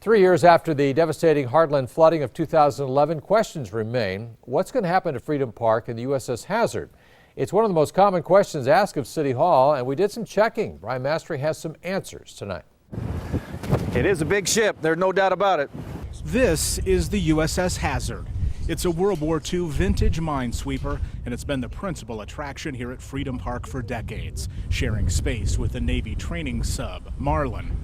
3 years after the devastating Heartland flooding of 2011, questions remain. What's going to happen to Freedom Park and the USS Hazard? It's one of the most common questions asked of City Hall, and we did some checking. Brian Mastry has some answers tonight. It is a big ship, there's no doubt about it. This is the USS Hazard. It's a World War II vintage minesweeper, and it's been the principal attraction here at Freedom Park for decades, sharing space with the Navy training sub, Marlin.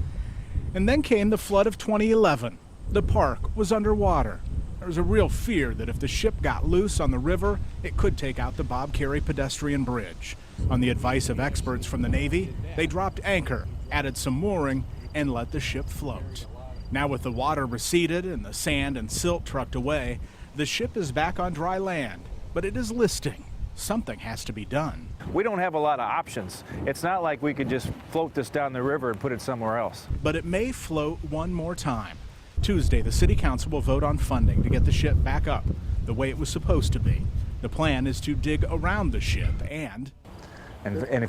And then came the flood of 2011. The park was underwater. There was a real fear that if the ship got loose on the river, it could take out the Bob Carey pedestrian bridge. On the advice of experts from the Navy, they dropped anchor, added some mooring, and let the ship float. Now with the water receded and the sand and silt trucked away, the ship is back on dry land, but it is listing. Something has to be done. We don't have a lot of options. It's not like we could just float this down the river and put it somewhere else. But it may float one more time. Tuesday, the City Council will vote on funding to get the ship back up the way it was supposed to be. The plan is to dig around the ship and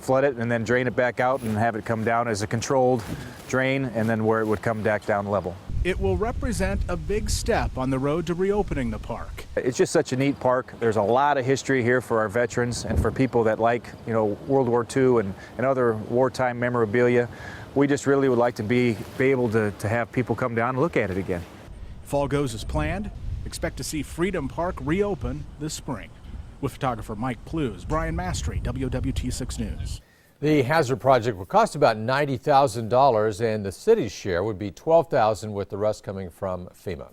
flood it and then drain it back out and have it come down as a controlled drain, and then where it would come back down level. It will represent a big step on the road to reopening the park. It's just such a neat park. There's a lot of history here for our veterans and for people that like, World War II and other wartime memorabilia. We just really would like to be able to have people come down and look at it again. If all goes as planned, expect to see Freedom Park reopen this spring. With photographer Mike Plews, Brian Mastry, WWT6 News. The Hazard project will cost about $90,000, and the city's share would be $12,000, with the rest coming from FEMA.